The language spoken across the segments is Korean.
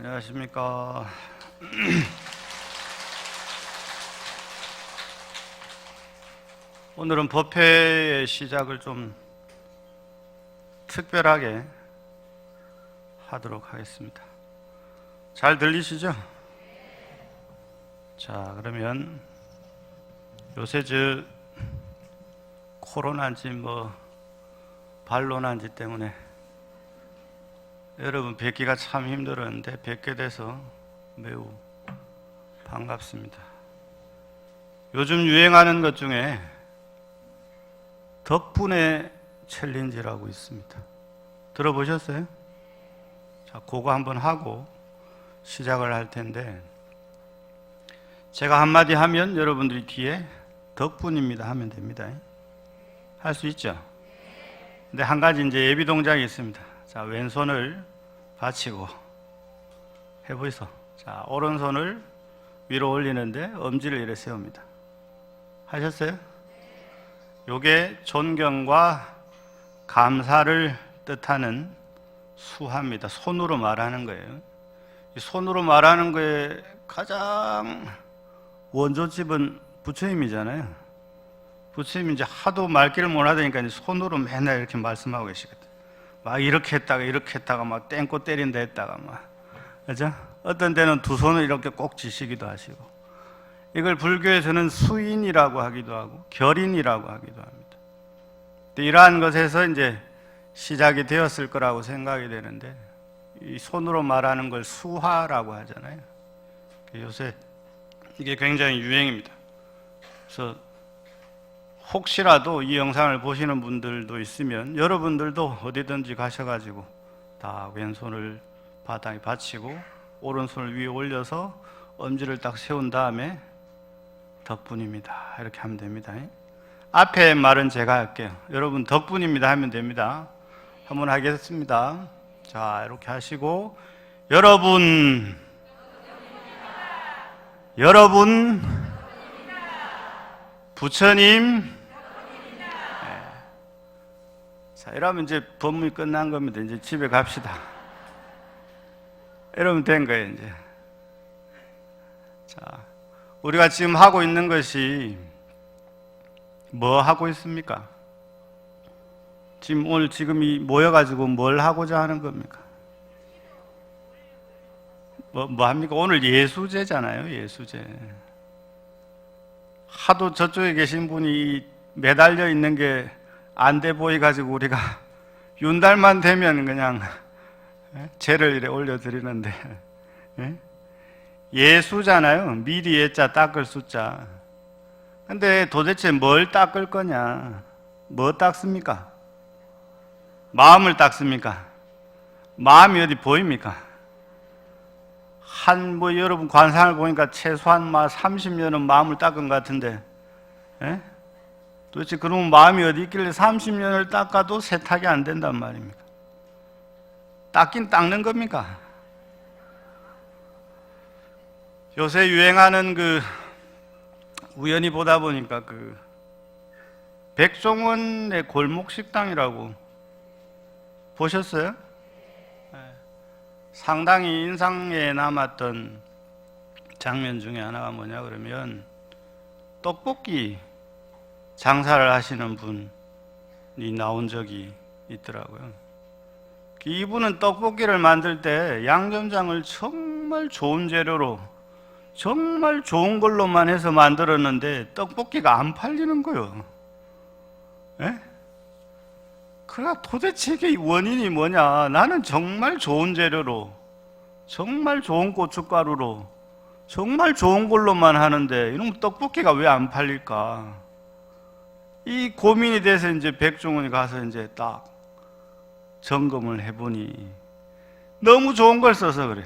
안녕하십니까. 오늘은 법회의 시작을 좀 특별하게 하도록 하겠습니다. 잘 들리시죠? 자, 그러면 요새 코로나인지 반론한지 때문에 여러분 뵙기가 참 힘들었는데 뵙게 돼서 매우 반갑습니다. 요즘 유행하는 것 중에 덕분에 챌린지라고 있습니다. 들어보셨어요? 자, 그거 한번 하고 시작을 할 텐데, 제가 한마디 하면 여러분들이 뒤에 덕분입니다 하면 됩니다. 할 수 있죠? 근데 한 가지 이제 예비 동작이 있습니다. 자, 왼손을 받치고 해보이소. 자, 오른손을 위로 올리는데 엄지를 이렇게 세웁니다. 하셨어요? 요게 존경과 감사를 뜻하는 수화입니다. 손으로 말하는 거예요. 이 손으로 말하는 거에 가장 원조집은 부처님이잖아요. 부처님이 이제 하도 말귀를 못하다니까 이제 손으로 맨날 이렇게 말씀하고 계시거든. 막 이렇게 했다가 막 땡꽃 때린다 했다가 그죠? 어떤 때는 두 손을 이렇게 꼭 쥐시기도 하시고, 이걸 불교에서는 수인이라고 하기도 하고 결인이라고 하기도 합니다. 이러한 것에서 이제 시작이 되었을 거라고 생각이 되는데, 이 손으로 말하는 걸 수화라고 하잖아요. 요새 이게 굉장히 유행입니다. 그래서 혹시라도 이 영상을 보시는 분들도 있으면 여러분들도 어디든지 가셔가지고 다 왼손을 바닥에 받치고 오른손을 위에 올려서 엄지를 딱 세운 다음에 덕분입니다 이렇게 하면 됩니다. 앞에 말은 제가 할게요. 여러분 덕분입니다 하면 됩니다. 한번 하겠습니다. 자, 이렇게 하시고, 여러분 부처님. 네. 자, 이러면 이제 법문이 끝난 겁니다. 이제 집에 갑시다. 이러면 된 거예요, 이제. 자, 우리가 지금 하고 있는 것이 뭐 하고 있습니까? 오늘 이 모여가지고 뭘 하고자 하는 겁니까? 뭐 합니까? 오늘 예수제잖아요, 예수제. 하도 저쪽에 계신 분이 매달려 있는 게 안 돼 보여가지고 우리가 윤달만 되면 그냥 제를 이래 올려드리는데, 예수잖아요. 미리 예자 닦을 숫자. 근데 도대체 뭘 닦을 거냐? 뭐 닦습니까? 마음을 닦습니까? 마음이 어디 보입니까? 여러분 관상을 보니까 최소한 30년은 마음을 닦은 것 같은데, 도대체 그러면 마음이 어디 있길래 30년을 닦아도 세탁이 안 된단 말입니까? 닦긴 닦는 겁니까? 요새 유행하는 우연히 보다 보니까 백종원의 골목식당이라고 보셨어요? 상당히 인상에 남았던 장면 중에 하나가 뭐냐 그러면, 떡볶이 장사를 하시는 분이 나온 적이 있더라고요. 이분은 떡볶이를 만들 때 양념장을 정말 좋은 재료로 정말 좋은 걸로만 해서 만들었는데 떡볶이가 안 팔리는 거예요. 그러나 도대체 이게 원인이 뭐냐? 나는 정말 좋은 재료로, 정말 좋은 고춧가루로, 정말 좋은 걸로만 하는데 이놈 떡볶이가 왜 안 팔릴까? 이 고민이 돼서 이제 백종원이 가서 이제 딱 점검을 해보니 너무 좋은 걸 써서 그래.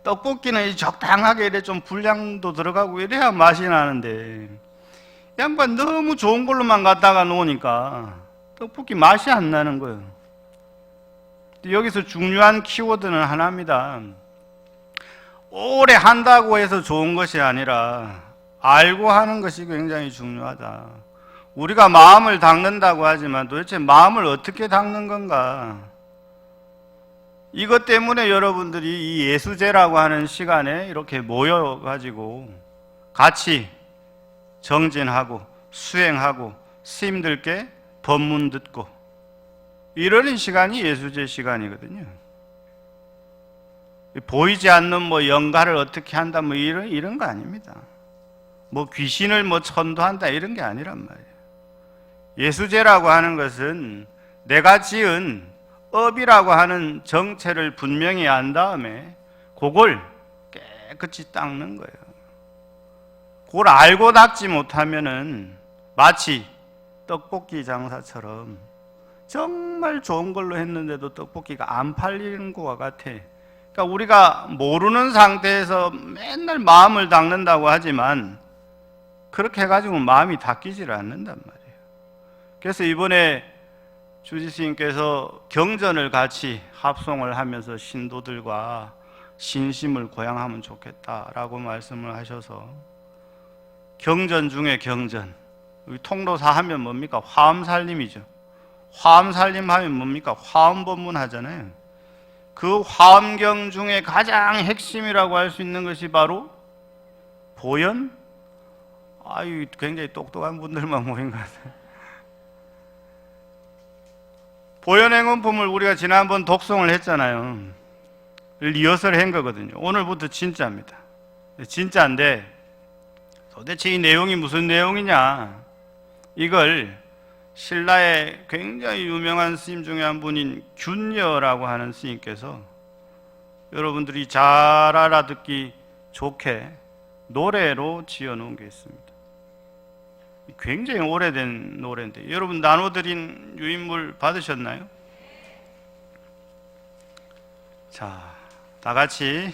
떡볶이는 적당하게 이래 좀 분량도 들어가고 이래야 맛이 나는데, 양반 너무 좋은 걸로만 갖다가 놓으니까 떡볶이 맛이 안 나는 거예요. 여기서 중요한 키워드는 하나입니다. 오래 한다고 해서 좋은 것이 아니라 알고 하는 것이 굉장히 중요하다. 우리가 마음을 닦는다고 하지만 도대체 마음을 어떻게 닦는 건가? 이것 때문에 여러분들이 이 예수제라고 하는 시간에 이렇게 모여가지고 같이 정진하고 수행하고 스님들께 법문 듣고 이러는 시간이 예수제 시간이거든요. 보이지 않는 뭐 영가를 어떻게 한다 뭐 이런 거 아닙니다. 뭐 귀신을 뭐 천도한다 이런 게 아니란 말이에요. 예수제라고 하는 것은 내가 지은 업이라고 하는 정체를 분명히 안 다음에 그걸 깨끗이 닦는 거예요. 그걸 알고 닦지 못하면은 마치 떡볶이 장사처럼 정말 좋은 걸로 했는데도 떡볶이가 안 팔리는 것과 같아. 그러니까 우리가 모르는 상태에서 맨날 마음을 닦는다고 하지만 그렇게 해가지고 마음이 닦이질 않는단 말이에요. 그래서 이번에 주지 스님께서 경전을 같이 합송을 하면서 신도들과 신심을 고양하면 좋겠다라고 말씀을 하셔서 경전 중에 경전, 우리 통도사 하면 뭡니까? 화엄살림이죠. 화엄살림 하면 뭡니까? 화엄법문 하잖아요. 그 화엄경 중에 가장 핵심이라고 할 수 있는 것이 바로 보현? 아유, 굉장히 똑똑한 분들만 모인 것 같아요. 보현행원품을 우리가 지난번 독송을 했잖아요. 리허설을 한 거거든요. 오늘부터 진짜입니다. 진짜인데 도대체 이 내용이 무슨 내용이냐? 이걸 신라의 굉장히 유명한 스님 중에 한 분인 균여라고 하는 스님께서 여러분들이 잘 알아듣기 좋게 노래로 지어놓은 게 있습니다. 굉장히 오래된 노래인데 여러분 나눠드린 유인물 받으셨나요? 자, 다 같이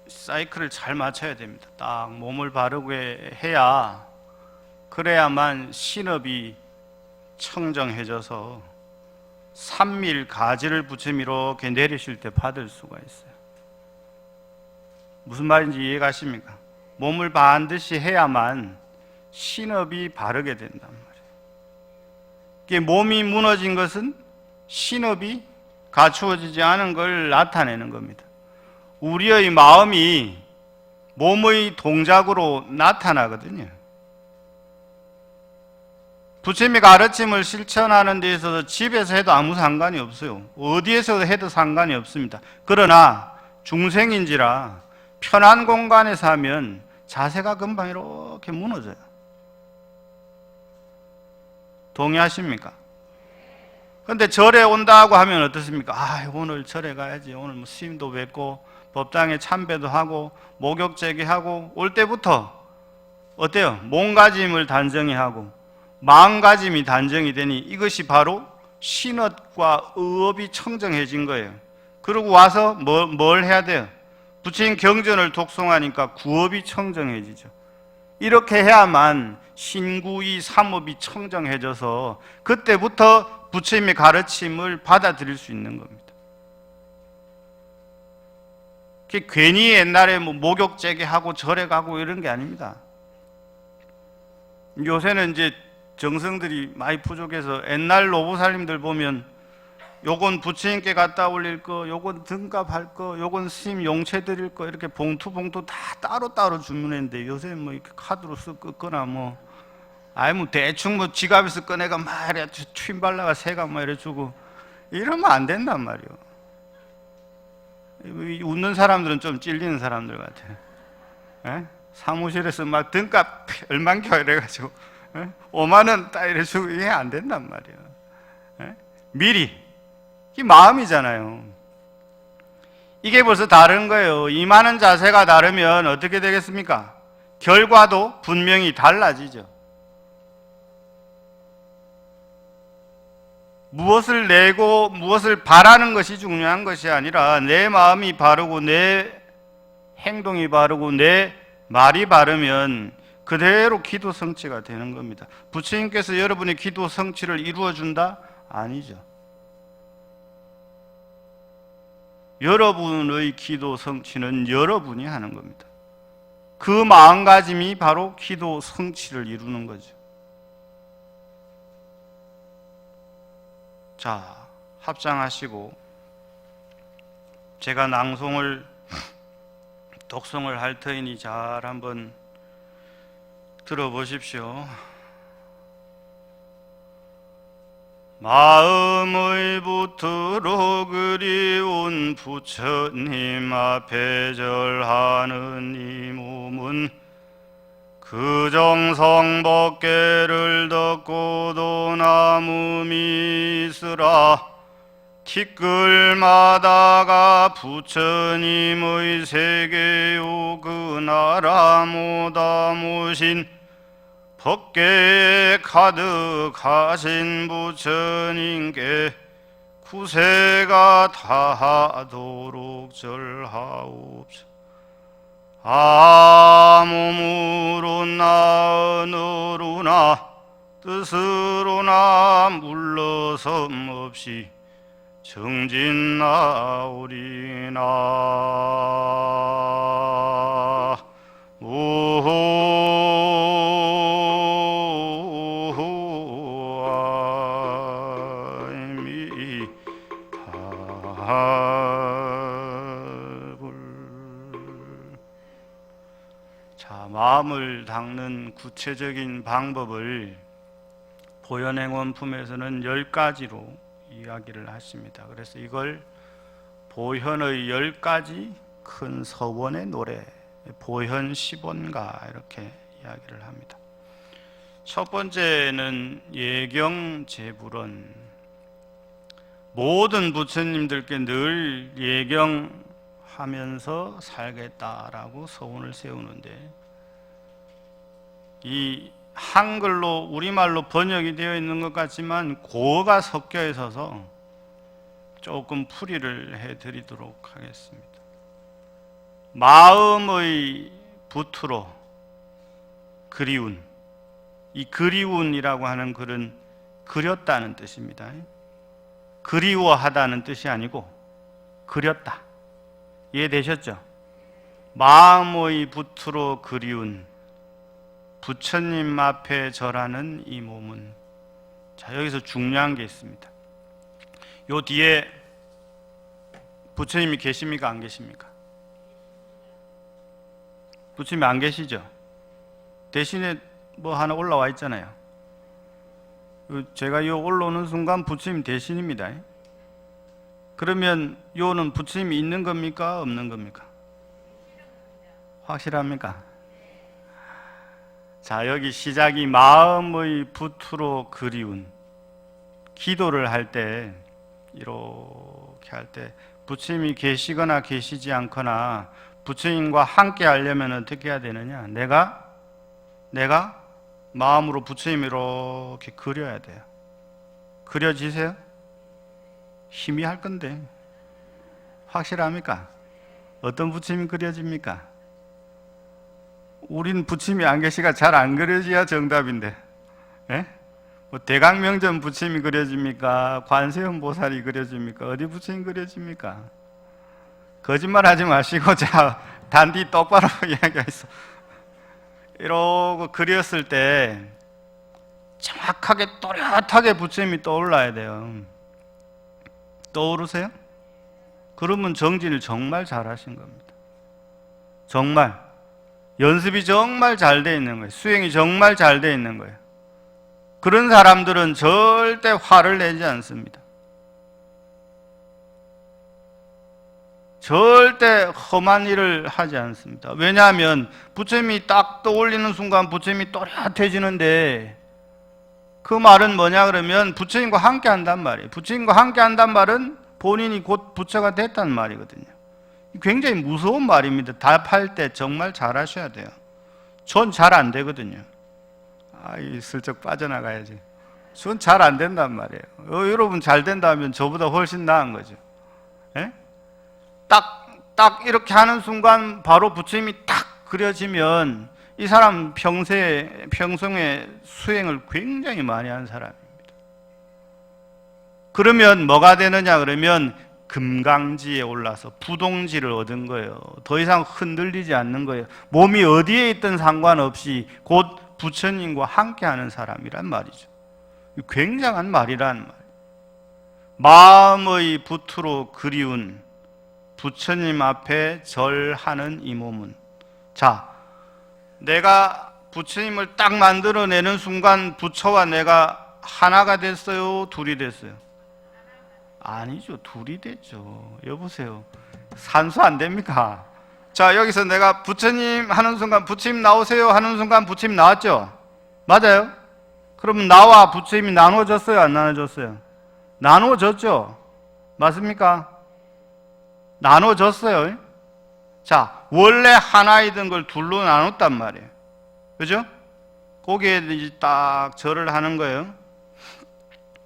사이클을 잘 맞춰야 됩니다. 딱 몸을 바르게 해야 그래야만 신업이 청정해져서 삼밀 가지를 부처님 이렇게 내리실 때 받을 수가 있어요. 무슨 말인지 이해가십니까? 몸을 반드시 해야만 신업이 바르게 된단 말이에요. 이게 몸이 무너진 것은 신업이 갖추어지지 않은 걸 나타내는 겁니다. 우리의 마음이 몸의 동작으로 나타나거든요. 부처님의 가르침을 실천하는 데 있어서 집에서 해도 아무 상관이 없어요. 어디에서 해도 상관이 없습니다. 그러나 중생인지라 편한 공간에서 하면 자세가 금방 이렇게 무너져요. 동의하십니까? 그런데 절에 온다고 하면 어떻습니까? 아, 오늘 절에 가야지. 오늘 뭐 스님도 뵙고 법당에 참배도 하고 목욕제기하고 올 때부터 어때요? 몸가짐을 단정히 하고 마음가짐이 단정이 되니 이것이 바로 신업과 의업이 청정해진 거예요. 그리고 와서 뭘 해야 돼요? 부처님 경전을 독송하니까 구업이 청정해지죠. 이렇게 해야만 신구이 삼업이 청정해져서 그때부터 부처님의 가르침을 받아들일 수 있는 겁니다. 괜히 옛날에 뭐 목욕제기하고 절에 가고 이런 게 아닙니다. 요새는 이제 정성들이 많이 부족해서 옛날 노부살님들 보면 요건 부처님께 갖다 올릴 거, 요건 등갑할 거, 요건 스님 용채 드릴 거 이렇게 봉투 다 따로따로 주문했는데 요새 뭐 이렇게 카드로 쓰거나 뭐 아예 뭐 대충 뭐 지갑에서 꺼내가 막 이래 휨 발라가 새가 막 이래 주고 이러면 안 된단 말이요. 웃는 사람들은 좀 찔리는 사람들 같아요. 에? 사무실에서 막 등값 얼만겨 이래가지고 5만 원 딱 이래 주고 이게 안 된단 말이에요. 에? 미리 이게 마음이잖아요. 이게 벌써 다른 거예요. 임하는 자세가 다르면 어떻게 되겠습니까? 결과도 분명히 달라지죠. 무엇을 내고 무엇을 바라는 것이 중요한 것이 아니라 내 마음이 바르고 내 행동이 바르고 내 말이 바르면 그대로 기도 성취가 되는 겁니다. 부처님께서 여러분의 기도 성취를 이루어준다? 아니죠. 여러분의 기도 성취는 여러분이 하는 겁니다. 그 마음가짐이 바로 기도 성취를 이루는 거죠. 자, 합장하시고 제가 독송을 할 터이니 잘 한번 들어보십시오. 마음의 붙들어 그리운 부처님 앞에 절하는 이 몸은 그 정성 법계를 듣고도 남음이 있으라. 티끌마다가 부처님의 세계요 그 나라 모다 모신 법계에 가득하신 부처님께 구세가 다하도록 절하옵소서. 몸으로 나으로나 뜻으로나 물러섬 없이 정진나오리나. 자, 마음을 닦는 구체적인 방법을 보현행원품에서는 10가지로 이야기를 하십니다. 그래서 이걸 보현의 10가지 큰 서원의 노래, 보현 10원가 이렇게 이야기를 합니다. 첫 번째는 예경제불언. 모든 부처님들께 늘 예경하면서 살겠다라고 서원을 세우는데, 이 한글로 우리말로 번역이 되어 있는 것 같지만 고어가 섞여 있어서 조금 풀이를 해드리도록 하겠습니다. 마음의 붙으로 그리운, 이 그리운이라고 하는 글은 그렸다는 뜻입니다. 그리워하다는 뜻이 아니고 그렸다. 이해되셨죠? 마음의 붙으로 그리운 부처님 앞에 절하는 이 몸은, 자, 여기서 중요한 게 있습니다. 요 뒤에 부처님이 계십니까? 안 계십니까? 부처님이 안 계시죠? 대신에 뭐 하나 올라와 있잖아요. 제가 요 올라오는 순간 부처님 대신입니다. 그러면 요는 부처님이 있는 겁니까? 없는 겁니까? 확실합니까? 자, 여기 시작이 마음의 붙으로 그리운. 기도를 할 때 이렇게 할 때 부처님이 계시거나 계시지 않거나 부처님과 함께 하려면 어떻게 해야 되느냐? 내가 마음으로 부처님 이렇게 그려야 돼요. 그려지세요? 희미할 건데. 확실합니까? 어떤 부처님이 그려집니까? 우린 부처님이 안 계시가 잘 안 그려져야 정답인데. 예? 뭐 대강명전 부처님이 그려집니까? 관세음 보살이 그려집니까? 어디 부처님 그려집니까? 거짓말 하지 마시고, 자, 단디 똑바로 이야기하세요. 이러고 그렸을 때 정확하게 또렷하게 부처님이 떠올라야 돼요. 떠오르세요? 그러면 정진을 정말 잘하신 겁니다. 정말 연습이 정말 잘 돼 있는 거예요. 수행이 정말 잘 돼 있는 거예요. 그런 사람들은 절대 화를 내지 않습니다. 절대 험한 일을 하지 않습니다. 왜냐하면 부처님이 딱 떠올리는 순간 부처님이 또렷해지는데, 그 말은 뭐냐 그러면 부처님과 함께 한단 말이에요. 부처님과 함께 한단 말은 본인이 곧 부처가 됐다는 말이거든요. 굉장히 무서운 말입니다. 답할 때 정말 잘하셔야 돼요. 전 잘 안 되거든요. 슬쩍 빠져나가야지. 전 잘 안 된단 말이에요. 여러분 잘 된다면 저보다 훨씬 나은 거죠. 예? 딱 이렇게 하는 순간 바로 부처님이 딱 그려지면 이 사람 평소에 수행을 굉장히 많이 한 사람입니다. 그러면 뭐가 되느냐 그러면 금강지에 올라서 부동지를 얻은 거예요. 더 이상 흔들리지 않는 거예요. 몸이 어디에 있든 상관없이 곧 부처님과 함께하는 사람이란 말이죠. 굉장한 말이란 말. 마음의 붓으로 그리운 부처님 앞에 절하는 이 몸은, 자, 내가 부처님을 딱 만들어내는 순간 부처와 내가 하나가 됐어요? 둘이 됐어요? 아니죠. 둘이 됐죠. 여보세요. 산수 안 됩니까? 자, 여기서 내가 부처님 하는 순간 부처님 나오세요 하는 순간 부처님 나왔죠? 맞아요? 그러면 나와 부처님이 나눠졌어요? 안 나눠졌어요? 나눠졌죠? 맞습니까? 나눠졌어요. 자, 원래 하나이던 걸 둘로 나눴단 말이에요. 그죠? 거기에 이제 딱 절을 하는 거예요.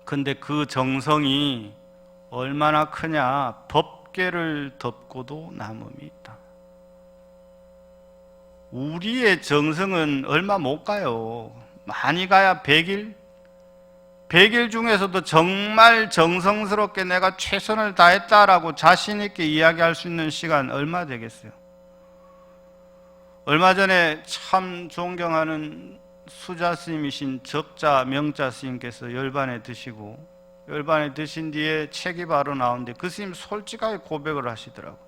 근데 그 정성이 얼마나 크냐? 법계를 덮고도 남음이 있다. 우리의 정성은 얼마 못 가요. 많이 가야 100일? 100일 중에서도 정말 정성스럽게 내가 최선을 다했다라고 자신 있게 이야기할 수 있는 시간 얼마 되겠어요? 얼마 전에 참 존경하는 수자 스님이신 적자 명자 스님께서 열반에 드시고, 열반에 드신 뒤에 책이 바로 나오는데 그 스님 솔직하게 고백을 하시더라고요.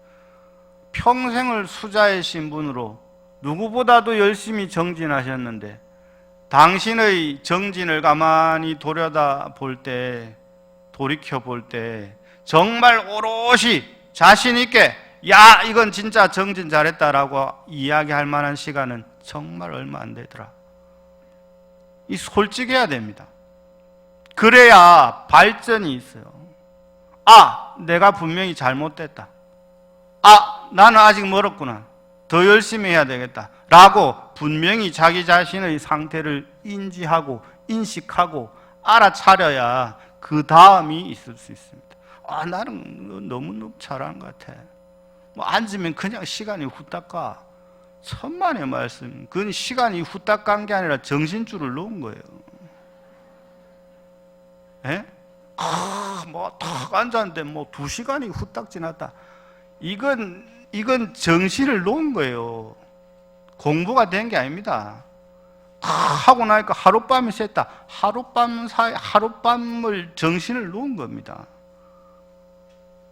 평생을 수자의 신분으로 누구보다도 열심히 정진하셨는데 당신의 정진을 가만히 돌이켜 볼 때 정말 오롯이 자신 있게 야, 이건 진짜 정진 잘했다라고 이야기할 만한 시간은 정말 얼마 안 되더라. 이 솔직해야 됩니다. 그래야 발전이 있어요. 아, 내가 분명히 잘못됐다. 아, 나는 아직 멀었구나. 더 열심히 해야 되겠다. 라고 분명히 자기 자신의 상태를 인지하고 인식하고 알아차려야 그 다음이 있을 수 있습니다. 아, 나는 너무 잘한 것 같아. 뭐 앉으면 그냥 시간이 후딱 가. 천만의 말씀. 그건 시간이 후딱 간 게 아니라 정신줄을 놓은 거예요. 예? 탁 앉았는데 2시간이 후딱 지났다. 이건 정신을 놓은 거예요. 공부가 된 게 아닙니다. 하고 나니까 하룻밤이 샜다. 하룻밤을 정신을 놓은 겁니다.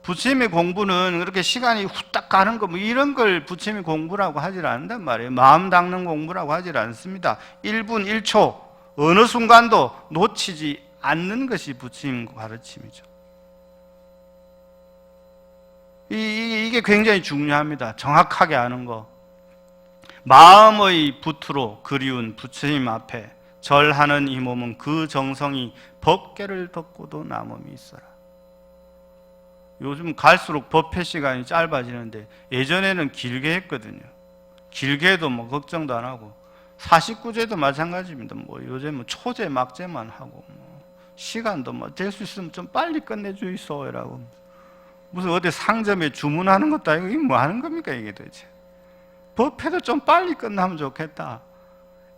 부처님의 공부는 그렇게 시간이 후딱 가는 거 이런 걸 부처님의 공부라고 하질 않는단 말이에요. 마음 닦는 공부라고 하질 않습니다. 1분 1초 어느 순간도 놓치지 않는 것이 부처님 가르침이죠. 이게 굉장히 중요합니다. 정확하게 아는 거. 마음의 붓으로 그리운 부처님 앞에 절하는 이 몸은 그 정성이 법계를 덮고도 남음이 있어라. 요즘 갈수록 법회 시간이 짧아지는데 예전에는 길게 했거든요. 길게 해도 걱정도 안 하고 49제도 마찬가지입니다. 요즘은 초제 막제만 하고 시간도 될 수 있으면 좀 빨리 끝내주이소라고. 무슨 어디 상점에 주문하는 것도 아니고 이게 뭐 하는 겁니까 이게 도대체. 법회도 좀 빨리 끝나면 좋겠다.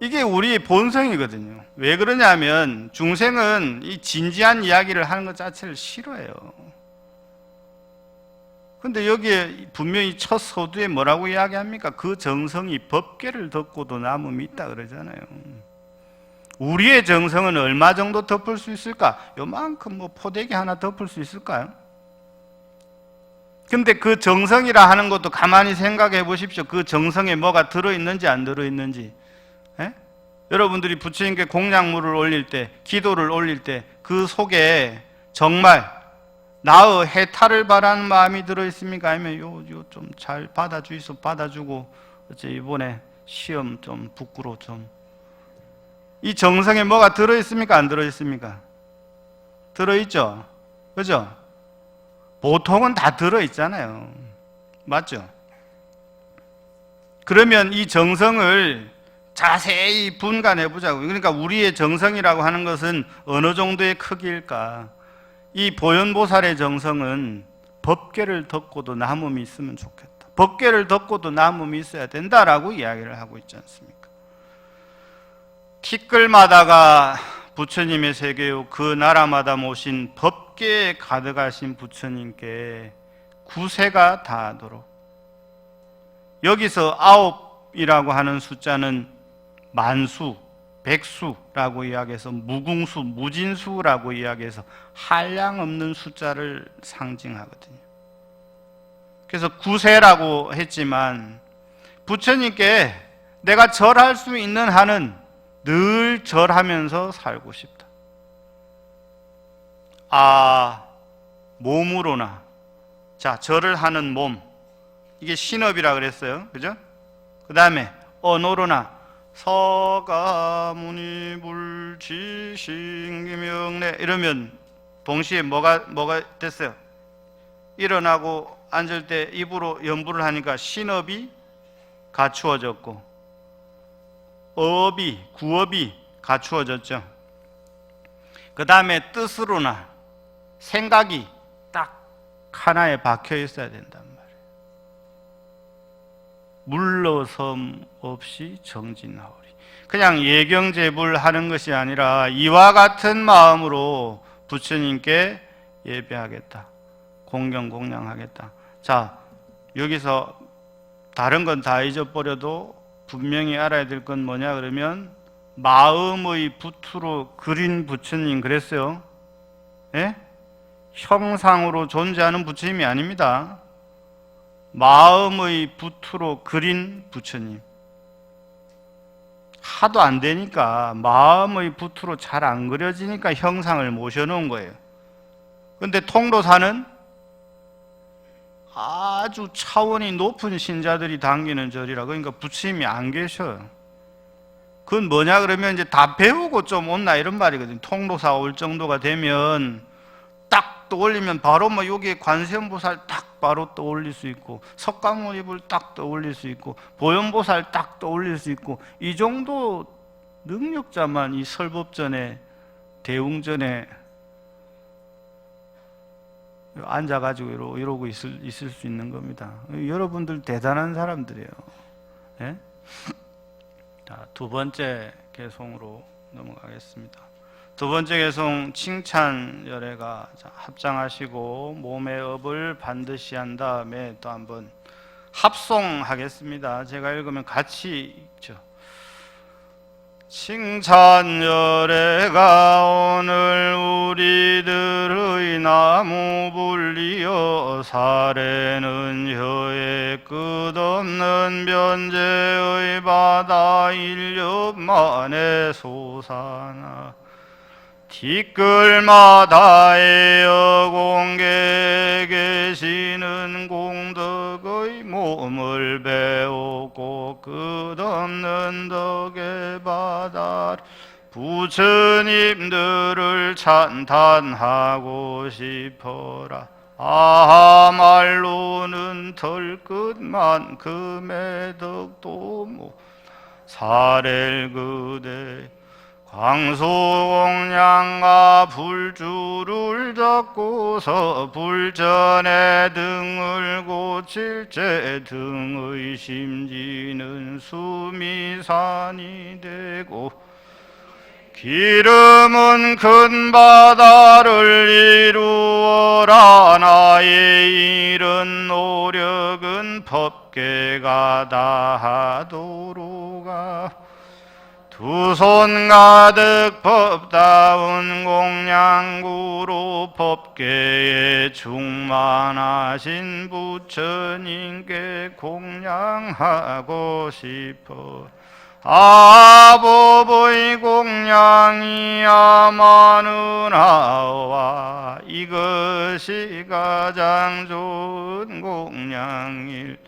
이게 우리의 본성이거든요. 왜 그러냐면 중생은 이 진지한 이야기를 하는 것 자체를 싫어해요. 근데 여기에 분명히 첫 서두에 뭐라고 이야기합니까? 그 정성이 법계를 덮고도 남음이 있다 그러잖아요. 우리의 정성은 얼마 정도 덮을 수 있을까? 요만큼 포대기 하나 덮을 수 있을까요? 근데 그 정성이라 하는 것도 가만히 생각해 보십시오. 그 정성에 뭐가 들어있는지 안 들어있는지. 에? 여러분들이 부처님께 공양물을 올릴 때, 기도를 올릴 때 그 속에 정말 나의 해탈을 바라는 마음이 들어있습니까? 아니면 요 좀 잘 받아주고 어째 이번에 시험 좀 부끄러워 좀. 이 정성에 뭐가 들어있습니까? 안 들어있습니까? 들어있죠? 그죠? 보통은 다 들어있잖아요. 맞죠? 그러면 이 정성을 자세히 분간해 보자고. 그러니까 우리의 정성이라고 하는 것은 어느 정도의 크기일까? 이 보현보살의 정성은 법계를 덮고도 남음이 있으면 좋겠다. 법계를 덮고도 남음이 있어야 된다라고 이야기를 하고 있지 않습니까? 티끌마다가 부처님의 세계요, 그 나라마다 모신 법계에 가득하신 부처님께 구세가 다하도록. 여기서 9이라고 하는 숫자는 만수, 백수라고 이야기해서 무궁수, 무진수라고 이야기해서 한량 없는 숫자를 상징하거든요. 그래서 구세라고 했지만 부처님께 내가 절할 수 있는 한은 늘 절하면서 살고 싶다. 몸으로나, 자, 절을 하는 몸, 이게 신업이라 그랬어요. 그죠? 그 다음에 언어로나 서가모니 불지신기명래 이러면 동시에 뭐가 됐어요? 일어나고 앉을 때 입으로 연부를 하니까 신업이 갖추어졌고 구업이 갖추어졌죠. 그 다음에 뜻으로나 생각이 딱 하나에 박혀 있어야 된단 말이에요. 물러섬 없이 정진하오리. 그냥 예경제불하는 것이 아니라 이와 같은 마음으로 부처님께 예배하겠다, 공경하겠다. 자, 여기서 다른 건 다 잊어버려도 분명히 알아야 될 건 뭐냐 그러면 마음의 붓으로 그린 부처님 그랬어요. 예? 형상으로 존재하는 부처님이 아닙니다. 마음의 붓으로 그린 부처님. 하도 안 되니까 마음의 붓으로 잘 안 그려지니까 형상을 모셔놓은 거예요. 그런데 통도사는 아주 차원이 높은 신자들이 당기는 절이라. 그러니까 부처님이 안 계셔요. 그건 뭐냐 그러면 이제 다 배우고 좀 온나 이런 말이거든요. 통도사 올 정도가 되면 딱 떠올리면 바로 뭐 여기에 관세음보살 딱 바로 떠올릴 수 있고 석가모니불 딱 떠올릴 수 있고 보현보살 딱 떠올릴 수 있고 이 정도 능력자만 이 설법전에 대웅전에 앉아가지고 이러고 있을 수 있는 겁니다. 여러분들 대단한 사람들이에요. 예? 자, 두 번째 개송으로 넘어가겠습니다. 두 번째 개송 칭찬 열애가 합장하시고 몸의 업을 반드시 한 다음에 또 한번 합송하겠습니다. 제가 읽으면 같이 읽죠. 칭찬 열애가 오늘 우리들의 나무 불리어 사례는 혀에 끝없는 변제의 바다 일렵만에 솟아나 티끌마다에 여공계에 계시는 공덕의 몸을 배우고 끝없는 덕의 바다 부처님들을 찬탄하고 싶어라. 말로는 덜 끝만큼의 덕도 못 사렐 그대 광소공양과 불주를 덮고서 불전에 등을 고칠 때 등의 심지는 수미산이 되고 기름은 큰 바다를 이루어라. 나의 이른 노력은 법계가 다하도록아. 두 손 가득 법다운 공양구로 법계에 충만하신 부처님께 공양하고 싶어. 아보보의 공양이야 마누나와 이것이 가장 좋은 공양일.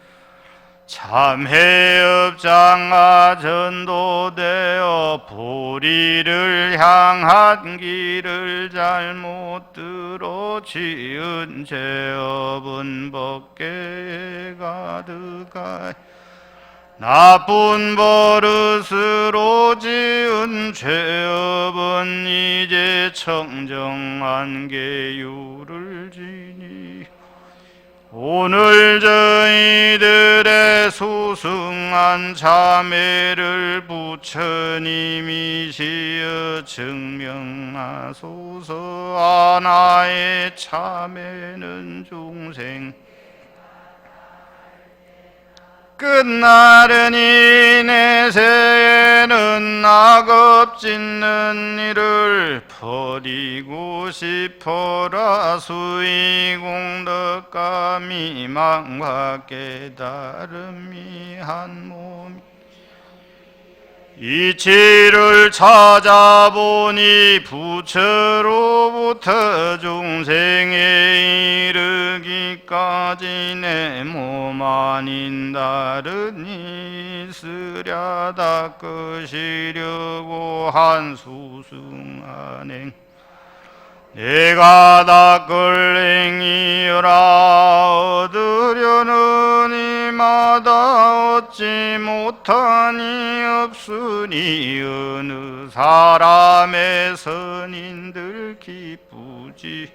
참회업장아 전도되어 보리를 향한 길을 잘못 들어 지은 죄업은 법계에 가득하여 나쁜 버릇으로 지은 죄업은 이제 청정한 계율을 지니 오늘 저희들의 수승한 참회를 부처님이시여 증명하소서. 하나의 참회는 중생 끝나려니 내세에는 낙업 짓는 일을 버리고 싶어라. 수의공덕과 미망과 깨달음이 한 몸. 이치를 찾아보니 부처로부터 중생에 이르기까지 내 몸 아닌 다른 있으랴. 닦으시려고 한 수승안행 내가 닦을 행이여라. 얻으려는 이마다 얻지 못하니 없으니 어느 사람의 선인들 기쁘지.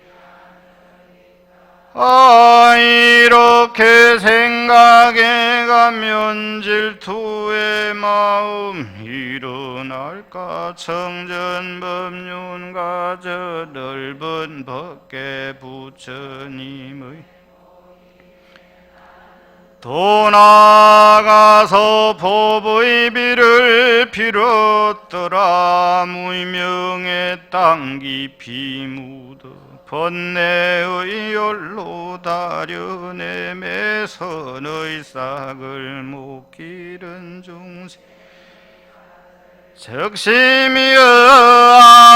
이렇게 생각해 가면 질투의 마음 일어날까. 청전법륜과 저 넓은 법계 부처님의 또 나아가서 법의 비를 빌었더라. 무명의 땅 깊이 묻어 번뇌의 열로 다려내 매선의 싹을 못 기른 중생 적심이여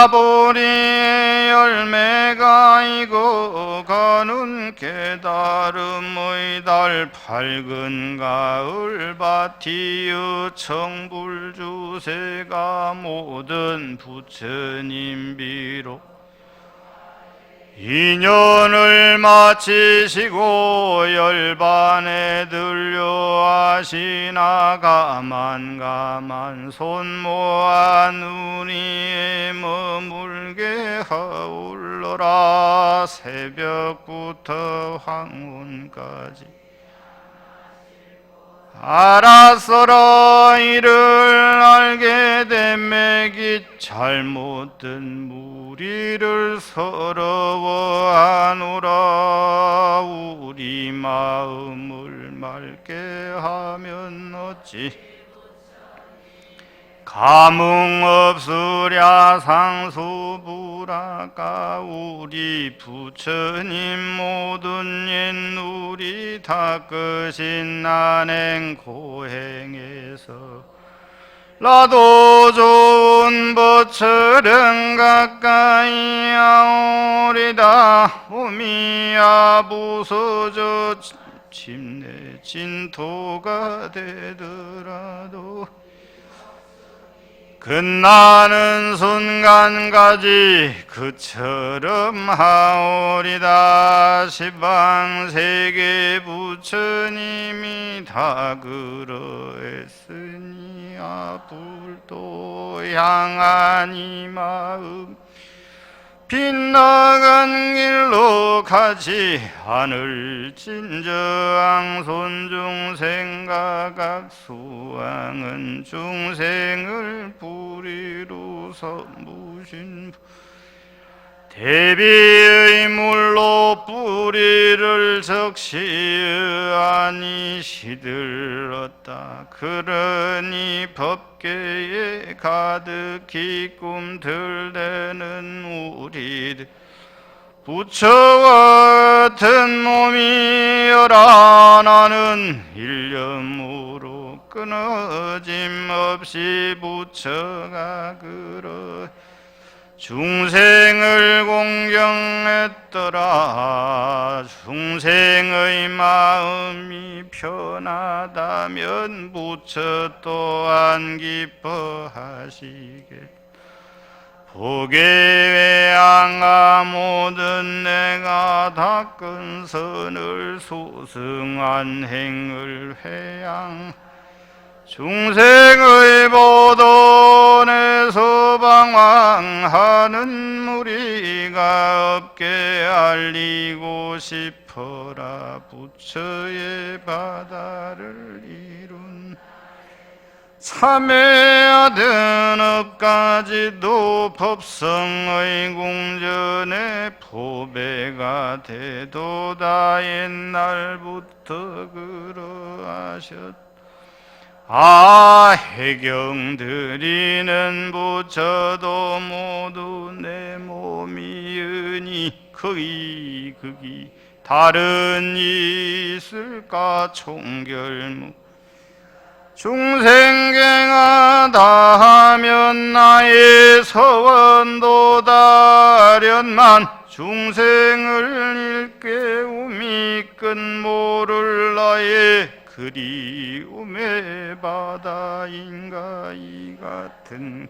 아보리의 열매가 익어가는 깨달음의 달 밝은 가을밭이여 청불주세가 모든 부처님 비로 인연을 마치시고 열반에 들려하시나 가만 손 모아 눈이 머물게 하울러라. 새벽부터 황혼까지 알았어라. 이를 알게 되매기 잘못된 무리를 서러워하노라. 우리 마음을 맑게 하면 어찌 감흥 없으랴. 상수부라가 우리 부처님 모든 옛누리 닦으신 난행 고행에서 나도 좋은 법처럼 가까이 하오리다. 오미야 부서져 침내 진토가 되더라도 끝나는 순간까지 그처럼 하오리다. 시방세계 부처님이 다 그러했으니 앞불도 향한 이 마음 빗나간 길로 가지 않을 진저항 손중생과 각수왕은 중생을 뿌리로서 무신 대비의 물로 뿌리를 적시하니 시들었다. 그러니 법계에 가득히 꿈들대는 우리들 부처 같은 몸이여라. 나는 일념으로 끊어짐 없이 부처가 그러 중생을 공경했더라. 중생의 마음이 편하다면 부처 또한 기뻐하시겠. 보계외양아 모든 내가 닦은 선을 소승한 행을 회양 중생의 보돈에서 방황하는 무리가 없게 알리고 싶어라. 부처의 바다를 이룬 참회하던 업까지도 법성의 공전에 포배가 되도다. 옛날부터 그러하셨다. 해경 드리는 부처도 모두 내 몸이으니 거기 다른 있을까 총결무 중생경하다 하면 나의 서원도 다련만 중생을 일깨움이 끝모를 나의 그리움의 바다인가 이 같은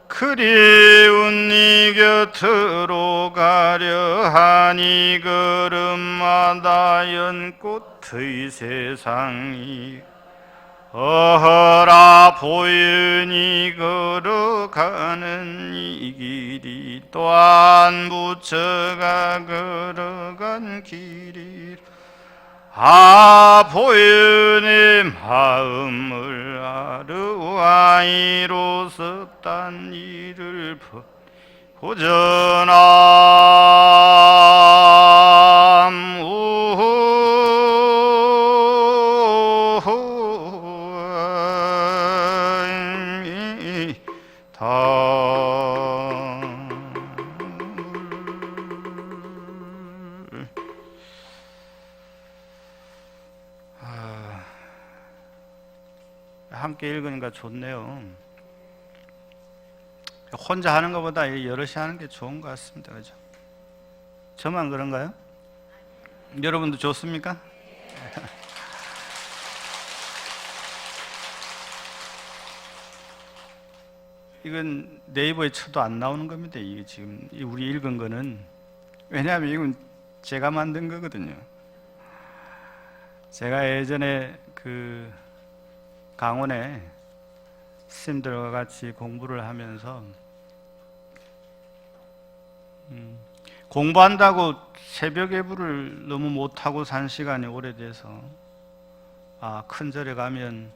그리운 네 곁으로 가려 하니 걸음마다 연꽃의 세상이 어허라 보이니 걸어가는 이 길이 또한 부처가 걸어간 길이 보이네 마음을 아르와이로서 딴 일을 보전함 함께 읽으니까 좋네요. 혼자 하는 것보다 여럿이 하는 게 좋은 것 같습니다. 그죠? 저만 그런가요? 여러분도 좋습니까? 이건 네이버에 쳐도 안 나오는 겁니다. 이게 지금 우리 읽은 거는. 왜냐하면 이건 제가 만든 거거든요. 제가 예전에 강원에 스님들과 같이 공부를 하면서 공부한다고 새벽 예불을 너무 못하고 산 시간이 오래돼서 큰 절에 가면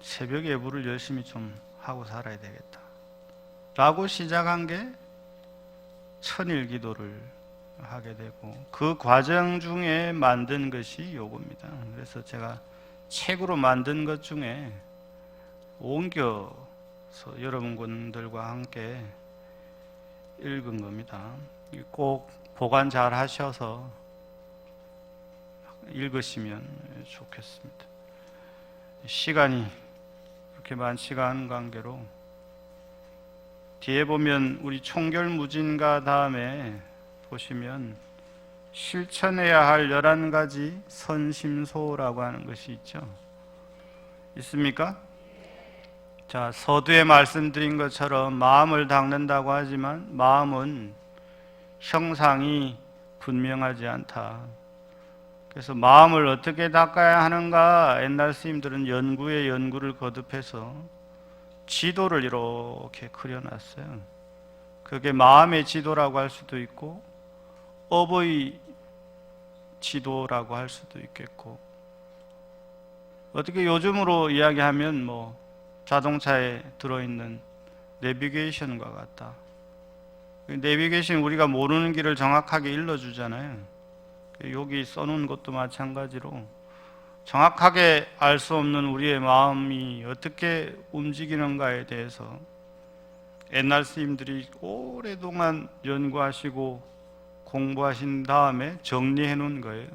새벽 예불을 열심히 좀 하고 살아야 되겠다 라고 시작한 게 천일 기도를 하게 되고 그 과정 중에 만든 것이 요겁니다. 그래서 제가 책으로 만든 것 중에 옮겨서 여러분들과 함께 읽은 겁니다. 꼭 보관 잘 하셔서 읽으시면 좋겠습니다. 시간이 그렇게 많지가 않은 관계로 뒤에 보면 우리 총결무진가 다음에 보시면 실천해야 할 11가지 선심소라고 하는 것이 있죠. 있습니까? 자, 서두에 말씀드린 것처럼 마음을 닦는다고 하지만 마음은 형상이 분명하지 않다. 그래서 마음을 어떻게 닦아야 하는가 옛날 스님들은 연구에 연구를 거듭해서 지도를 이렇게 그려놨어요. 그게 마음의 지도라고 할 수도 있고 업의 지도라고 할 수도 있겠고 어떻게 요즘으로 이야기하면 자동차에 들어있는 내비게이션과 같다. 내비게이션 우리가 모르는 길을 정확하게 일러주잖아요. 여기 써놓은 것도 마찬가지로 정확하게 알 수 없는 우리의 마음이 어떻게 움직이는가에 대해서 옛날 스님들이 오랫동안 연구하시고 공부하신 다음에 정리해 놓은 거예요.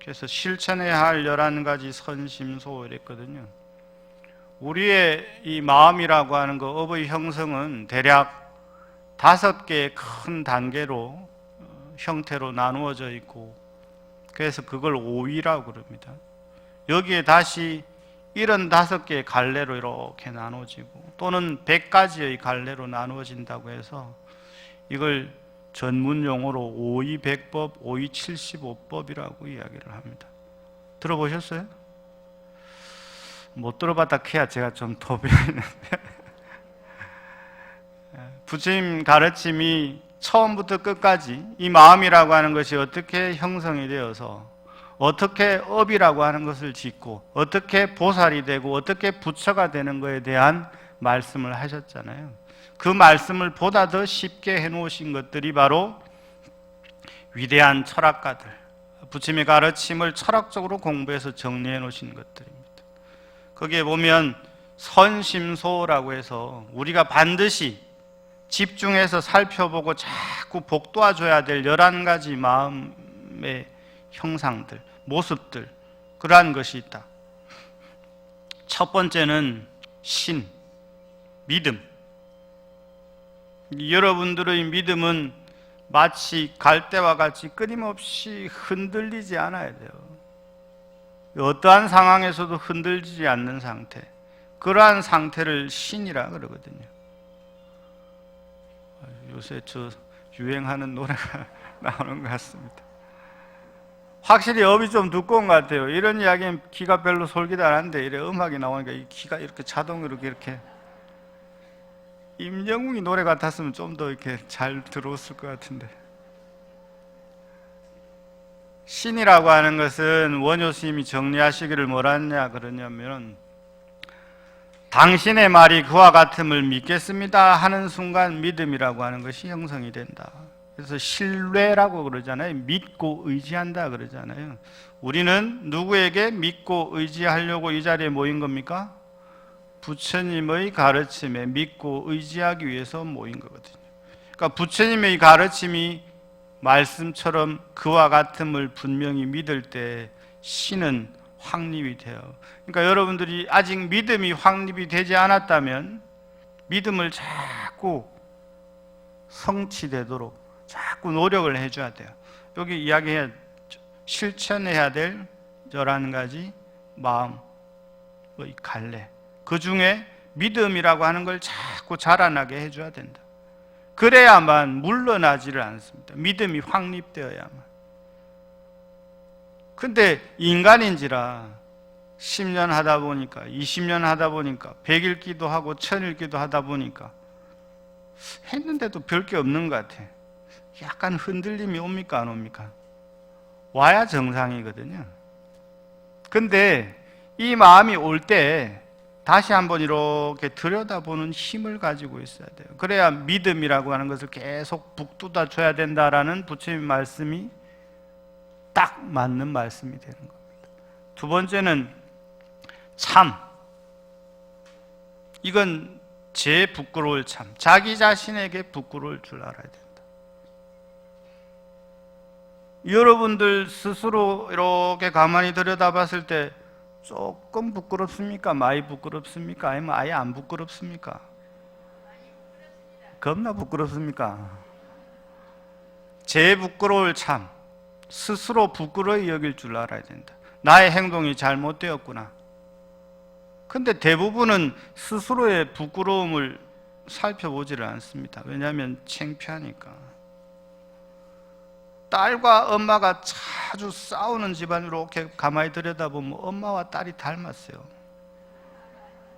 그래서 실천해야 할 11가지 선심소 이랬거든요. 우리의 이 마음이라고 하는 거 업의 형성은 대략 5개의 큰 단계로 형태로 나누어져 있고 그래서 그걸 오위라고 그럽니다. 여기에 다시 75개의 갈래로 이렇게 나눠지고 또는 100가지의 갈래로 나누어진다고 해서 이걸 전문 용어로 오이백법, 오이칠십오법이라고 이야기를 합니다. 들어보셨어요? 못 들어봤다 캐야 제가 좀 더 배우는데 부처님 가르침이 처음부터 끝까지 이 마음이라고 하는 것이 어떻게 형성이 되어서 어떻게 업이라고 하는 것을 짓고 어떻게 보살이 되고 어떻게 부처가 되는 것에 대한 말씀을 하셨잖아요. 그 말씀을 보다 더 쉽게 해놓으신 것들이 바로 위대한 철학가들, 부처님의 가르침을 철학적으로 공부해서 정리해 놓으신 것들입니다. 거기에 보면 선심소라고 해서 우리가 반드시 집중해서 살펴보고 자꾸 복도와줘야 될 11가지 마음의 형상들, 모습들, 그러한 것이 있다. 첫 번째는 신, 믿음. 여러분들의 믿음은 마치 갈대와 같이 끊임없이 흔들리지 않아야 돼요. 어떠한 상황에서도 흔들리지 않는 상태, 그러한 상태를 신이라 그러거든요. 요새 저 유행하는 노래가 나오는 것 같습니다. 확실히 업이 좀 두꺼운 것 같아요. 이런 이야기는 귀가 별로 솔깃 안 하는데 이래 음악이 나오니까 이 귀가 이렇게 자동으로 이렇게. 임영웅이 노래 같았으면 좀 더 이렇게 잘 들어왔을 것 같은데. 신이라고 하는 것은 원효 스님이 정리하시기를 뭐라냐 그러냐면, 당신의 말이 그와 같음을 믿겠습니다 하는 순간 믿음이라고 하는 것이 형성이 된다. 그래서 신뢰라고 그러잖아요. 믿고 의지한다 그러잖아요. 우리는 누구에게 믿고 의지하려고 이 자리에 모인 겁니까? 부처님의 가르침에 믿고 의지하기 위해서 모인 거거든요. 그러니까 부처님의 가르침이 말씀처럼 그와 같음을 분명히 믿을 때 신은 확립이 돼요. 그러니까 여러분들이 아직 믿음이 확립이 되지 않았다면 믿음을 자꾸 성취되도록 자꾸 노력을 해줘야 돼요. 여기 이야기해 실천해야 될 11가지 마음의 갈래, 그 중에 믿음이라고 하는 걸 자꾸 자라나게 해줘야 된다. 그래야만 물러나지를 않습니다. 믿음이 확립되어야만. 근데 인간인지라 10년 하다 보니까 20년 하다 보니까 100일 기도하고 1000일 기도하다 보니까 했는데도 별 게 없는 것 같아. 약간 흔들림이 옵니까 안 옵니까? 와야 정상이거든요. 근데 이 마음이 올 때 다시 한번 이렇게 들여다보는 힘을 가지고 있어야 돼요. 그래야 믿음이라고 하는 것을 계속 북돋아 줘야 된다라는 부처님의 말씀이 딱 맞는 말씀이 되는 겁니다. 두 번째는 참. 이건 제 부끄러울 참. 자기 자신에게 부끄러울 줄 알아야 된다. 여러분들 스스로 이렇게 가만히 들여다봤을 때 조금 부끄럽습니까? 많이 부끄럽습니까? 아니면 아예 안 부끄럽습니까? 겁나 부끄럽습니까? 제 부끄러울 참. 스스로 부끄러이 여길 줄 알아야 된다. 나의 행동이 잘못되었구나. 근데 대부분은 스스로의 부끄러움을 살펴보지를 않습니다. 왜냐하면 창피하니까. 딸과 엄마가 자주 싸우는 집안으로 이렇게 가만히 들여다보면 엄마와 딸이 닮았어요.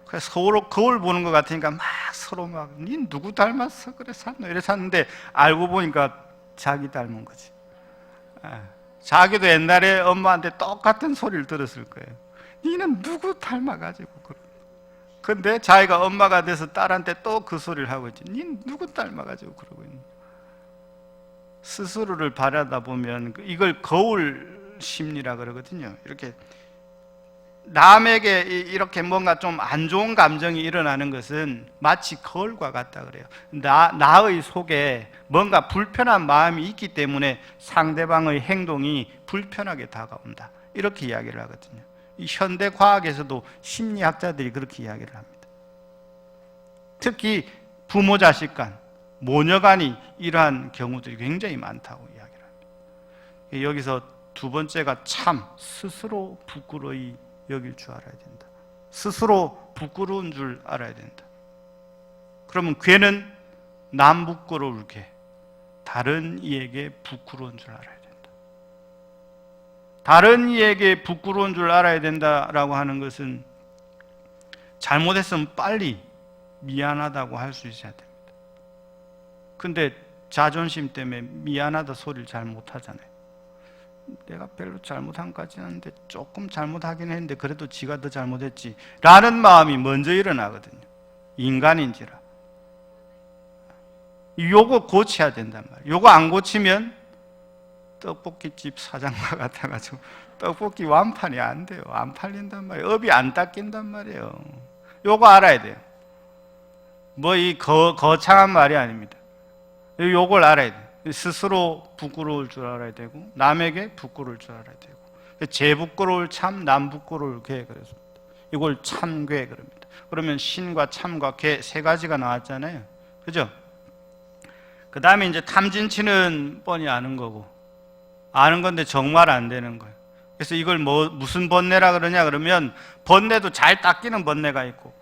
그래서 서로 거울 보는 것 같으니까 막 서로 막 니 누구 닮았어? 그래 샀노? 이래 샀는데 알고 보니까 자기 닮은 거지. 자기도 옛날에 엄마한테 똑같은 소리를 들었을 거예요. 니는 누구 닮아가지고 그래. 근데 자기가 엄마가 돼서 딸한테 또 그 소리를 하고 있지. 니는 누구 닮아가지고 그러고 있는. 스스로를 바라다 보면 이걸 거울 심리라 그러거든요. 이렇게 남에게 이렇게 뭔가 좀 안 좋은 감정이 일어나는 것은 마치 거울과 같다 그래요. 나의 속에 뭔가 불편한 마음이 있기 때문에 상대방의 행동이 불편하게 다가온다. 이렇게 이야기를 하거든요. 이 현대 과학에서도 심리학자들이 그렇게 이야기를 합니다. 특히 부모 자식 간, 모녀 간이 이러한 경우들이 굉장히 많다고 이야기를 합니다. 여기서 두 번째가 참, 스스로 부끄러이 여길 줄 알아야 된다. 스스로 부끄러운 줄 알아야 된다. 그러면 괴는 남 부끄러울 괴, 다른 이에게 부끄러운 줄 알아야 된다. 다른 이에게 부끄러운 줄 알아야 된다라고 하는 것은 잘못했으면 빨리 미안하다고 할 수 있어야 됩니다. 근데 자존심 때문에 미안하다 소리를 잘 못하잖아요. 내가 별로 잘못한 것 같지는 않은데 조금 잘못하긴 했는데 그래도 지가 더 잘못했지 라는 마음이 먼저 일어나거든요. 인간인지라. 요거 고쳐야 된단 말이에요. 요거 안 고치면 떡볶이집 사장과 같아가지고 떡볶이 완판이 안 돼요. 안 팔린단 말이에요. 업이 안 닦인단 말이에요. 요거 알아야 돼요. 뭐 이 거창한 말이 아닙니다. 요걸 알아야 돼요. 스스로 부끄러울 줄 알아야 되고 남에게 부끄러울 줄 알아야 되고 제 부끄러울 참 남 부끄러울 괴 그랬습니다. 이걸 참괴 그럽니다. 그러면 신과 참과 괴 세 가지가 나왔잖아요. 그죠? 그 다음에 이제 탐진치는 뻔히 아는 거고 아는 건데 정말 안 되는 거예요. 그래서 이걸 무슨 번뇌라 그러냐 그러면 번뇌도 잘 닦이는 번뇌가 있고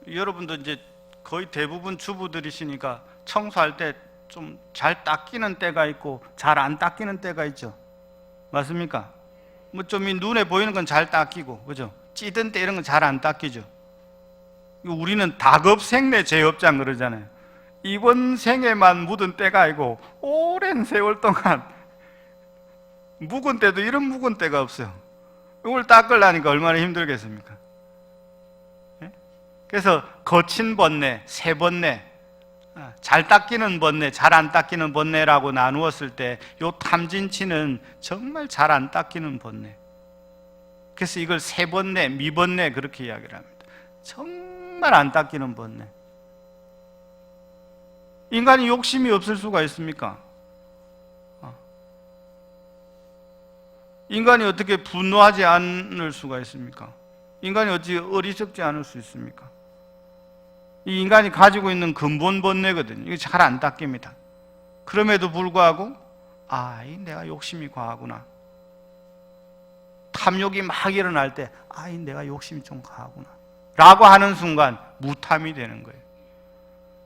여러분도 이제 거의 대부분 주부들이시니까 청소할 때 좀 잘 닦이는 때가 있고 잘 안 닦이는 때가 있죠. 맞습니까? 뭐 좀 눈에 보이는 건 잘 닦이고 그죠? 찌든 때 이런 건 잘 안 닦이죠. 우리는 다급생내 제업장 그러잖아요. 이번 생에만 묻은 때가 아니고 오랜 세월 동안 묵은 때도 이런 묵은 때가 없어요. 이걸 닦으려니까 얼마나 힘들겠습니까? 그래서 거친 번뇌, 새 번뇌, 잘 닦이는 번뇌, 잘 안 닦이는 번뇌라고 나누었을 때 요 탐진치는 정말 잘 안 닦이는 번뇌. 그래서 이걸 새 번뇌, 미번뇌 그렇게 이야기를 합니다. 정말 안 닦이는 번뇌. 인간이 욕심이 없을 수가 있습니까? 인간이 어떻게 분노하지 않을 수가 있습니까? 인간이 어찌 어리석지 않을 수 있습니까? 이 인간이 가지고 있는 근본 번뇌거든요. 이게 잘 안 닦입니다. 그럼에도 불구하고 내가 욕심이 과하구나. 탐욕이 막 일어날 때 내가 욕심이 좀 과하구나 라고 하는 순간 무탐이 되는 거예요.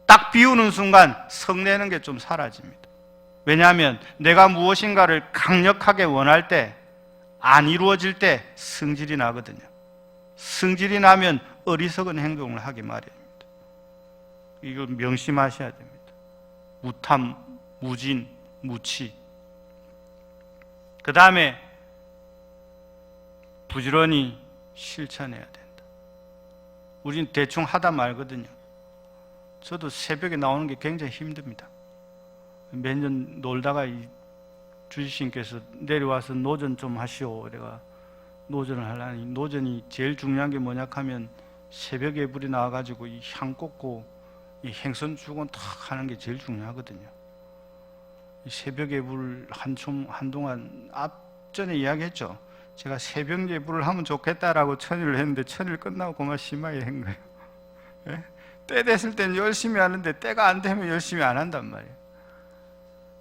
딱 비우는 순간 성내는 게 좀 사라집니다. 왜냐하면 내가 무엇인가를 강력하게 원할 때 안 이루어질 때 승질이 나거든요. 승질이 나면 어리석은 행동을 하기 마련입니다. 이걸 명심하셔야 됩니다. 무탐, 무진, 무치. 그 다음에 부지런히 실천해야 된다. 우리는 대충 하다 말거든요. 저도 새벽에 나오는 게 굉장히 힘듭니다. 몇 년 놀다가 주지신께서 내려와서 노전 좀 하시오. 내가 노전을 하려니 노전이 제일 중요한 게 뭐냐 하면 새벽에 불이 나와가지고 이 향 꽂고 이 행선 주곤 탁 하는 게 제일 중요하거든요. 이 새벽에 불 한동안 앞전에 이야기했죠. 제가 새벽에 불을 하면 좋겠다라고 천일을 했는데 천일 끝나고 그만 심하게 한 거예요. 예? 때 됐을 땐 열심히 하는데 때가 안 되면 열심히 안 한단 말이에요.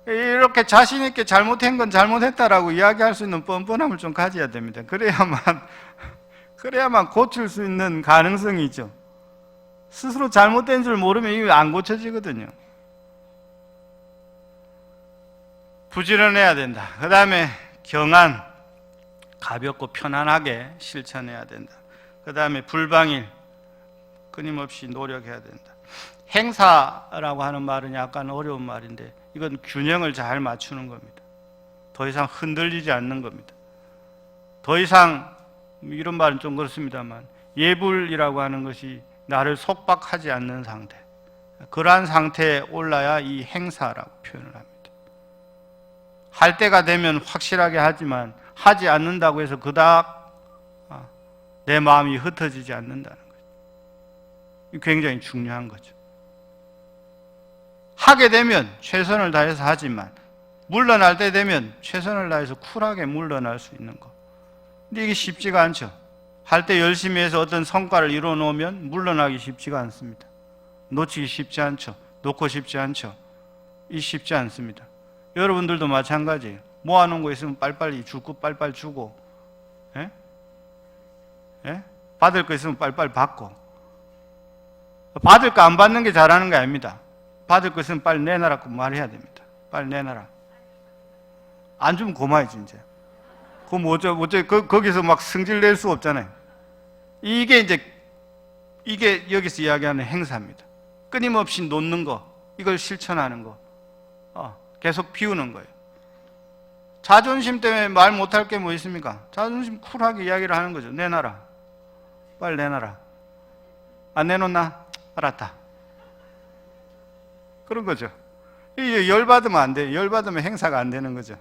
이렇게 자신 있게 잘못한 건 잘못했다라고 이야기할 수 있는 뻔뻔함을 좀 가져야 됩니다. 그래야만 고칠 수 있는 가능성이 있죠. 스스로 잘못된 줄 모르면 이게 안 고쳐지거든요. 부지런해야 된다. 그 다음에 경안, 가볍고 편안하게 실천해야 된다. 그 다음에 불방일, 끊임없이 노력해야 된다. 행사라고 하는 말은 약간 어려운 말인데 이건 균형을 잘 맞추는 겁니다. 더 이상 흔들리지 않는 겁니다. 더 이상 이런 말은 좀 그렇습니다만 예불이라고 하는 것이 나를 속박하지 않는 상태, 그러한 상태에 올라야 이 행사라고 표현을 합니다. 할 때가 되면 확실하게 하지만 하지 않는다고 해서 그닥 내 마음이 흩어지지 않는다는 거죠. 굉장히 중요한 거죠. 하게 되면 최선을 다해서 하지만 물러날 때 되면 최선을 다해서 쿨하게 물러날 수 있는 거. 근데 이게 쉽지가 않죠. 할 때 열심히 해서 어떤 성과를 이루어 놓으면 물러나기 쉽지가 않습니다. 놓치기 쉽지 않죠. 놓고 싶지 않죠. 이 쉽지 않습니다. 여러분들도 마찬가지예요. 모아놓은 거 있으면 빨리빨리 줄 거 빨리빨리 주고, 예? 예? 받을 거 있으면 빨리빨리 받고. 받을 거 안 받는 게 잘하는 게 아닙니다. 받을 거 있으면 빨리 내놔라고 말해야 됩니다. 빨리 내놔라. 안 주면 고마워지 이제. 그럼 거기서 막 승질 낼 수 없잖아요. 이게 여기서 이야기하는 행사입니다. 끊임없이 놓는 거, 이걸 실천하는 거, 계속 비우는 거예요. 자존심 때문에 말 못할 게 뭐 있습니까? 자존심 쿨하게 이야기를 하는 거죠. 내놔라. 빨리 내놔라. 안 내놓나? 알았다. 그런 거죠. 열받으면 안 돼요. 열받으면 행사가 안 되는 거죠.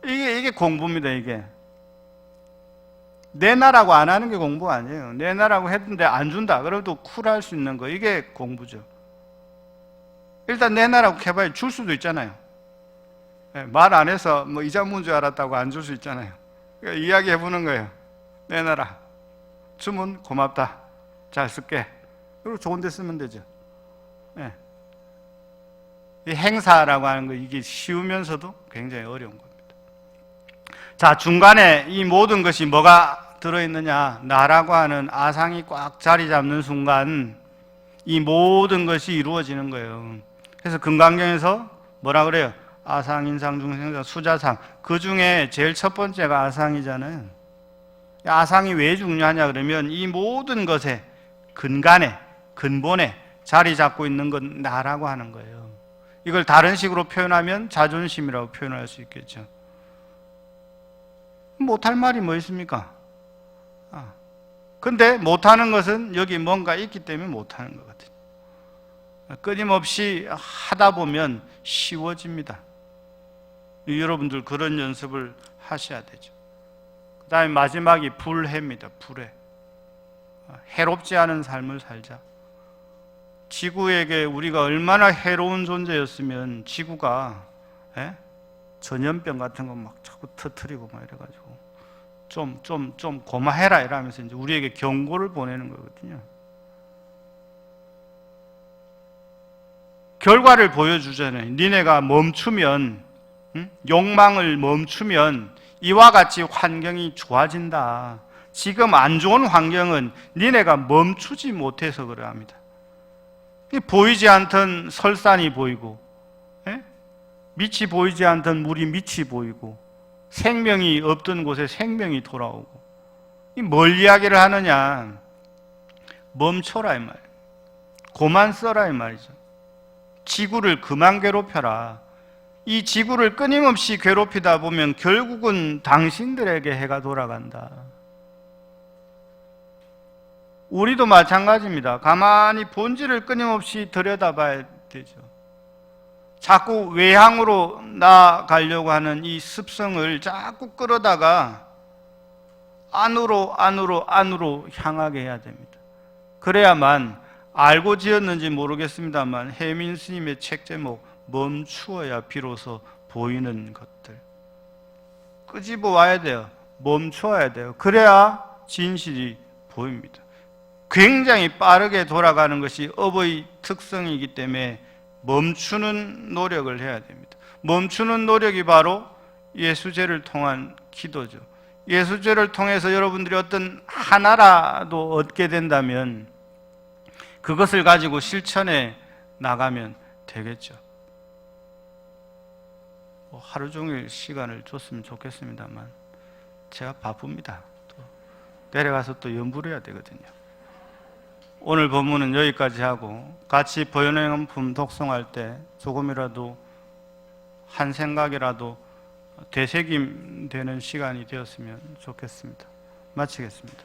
이게 공부입니다. 이게 내놔라고 안 하는 게 공부 아니에요. 내놔라고 했는데 안 준다 그래도 쿨할 수 있는 거, 이게 공부죠. 일단 내놔라고 해봐야 줄 수도 있잖아요. 말 안 해서 뭐 이자 문제 알았다고 안 줄 수 있잖아요. 그러니까 이야기해 보는 거예요. 내놔라. 주면 고맙다. 잘 쓸게. 그리고 좋은 데 쓰면 되죠. 네. 이 행사라고 하는 거, 이게 쉬우면서도 굉장히 어려운 겁니다. 자, 중간에 이 모든 것이 뭐가 들어있느냐? 나라고 하는 아상이 꽉 자리 잡는 순간 이 모든 것이 이루어지는 거예요. 그래서 금강경에서 뭐라 그래요? 아상, 인상, 중생상, 수자상. 그 중에 제일 첫 번째가 아상이잖아요. 아상이 왜 중요하냐 그러면 이 모든 것의 근간에, 근본에 자리 잡고 있는 건 나라고 하는 거예요. 이걸 다른 식으로 표현하면 자존심이라고 표현할 수 있겠죠. 못할 말이 뭐 있습니까? 근데 못하는 것은 여기 뭔가 있기 때문에 못하는 거거든요. 끊임없이 하다 보면 쉬워집니다. 여러분들 그런 연습을 하셔야 되죠. 그 다음에 마지막이 불해입니다. 불해. 해롭지 않은 삶을 살자. 지구에게 우리가 얼마나 해로운 존재였으면 지구가 전염병 같은 거 막 자꾸 터뜨리고 막 이래가지고 좀 고마해라 이러면서 이제 우리에게 경고를 보내는 거거든요. 결과를 보여주잖아요. 니네가 멈추면, 욕망을 멈추면 이와 같이 환경이 좋아진다. 지금 안 좋은 환경은 니네가 멈추지 못해서 그래 합니다. 보이지 않던 설산이 보이고, 밑이 보이지 않던 물이 밑이 보이고, 생명이 없던 곳에 생명이 돌아오고, 뭘 이야기를 하느냐? 멈춰라 이 말이에요. 고만 써라 이 말이죠. 지구를 그만 괴롭혀라. 이 지구를 끊임없이 괴롭히다 보면 결국은 당신들에게 해가 돌아간다. 우리도 마찬가지입니다. 가만히 본질을 끊임없이 들여다봐야 되죠. 자꾸 외향으로 나아가려고 하는 이 습성을 자꾸 끌어다가 안으로 향하게 해야 됩니다. 그래야만, 알고 지었는지 모르겠습니다만 혜민 스님의 책 제목 멈추어야 비로소 보이는 것들, 끄집어 와야 돼요. 멈춰야 돼요. 그래야 진실이 보입니다. 굉장히 빠르게 돌아가는 것이 업의 특성이기 때문에 멈추는 노력을 해야 됩니다. 멈추는 노력이 바로 예수제를 통한 기도죠. 예수제를 통해서 여러분들이 어떤 하나라도 얻게 된다면 그것을 가지고 실천해 나가면 되겠죠. 하루 종일 시간을 줬으면 좋겠습니다만 제가 바쁩니다. 또 내려가서 또 연구를 해야 되거든요. 오늘 본문은 여기까지 하고 같이 번영품 독송할 때 조금이라도 한 생각이라도 되새김 되는 시간이 되었으면 좋겠습니다. 마치겠습니다.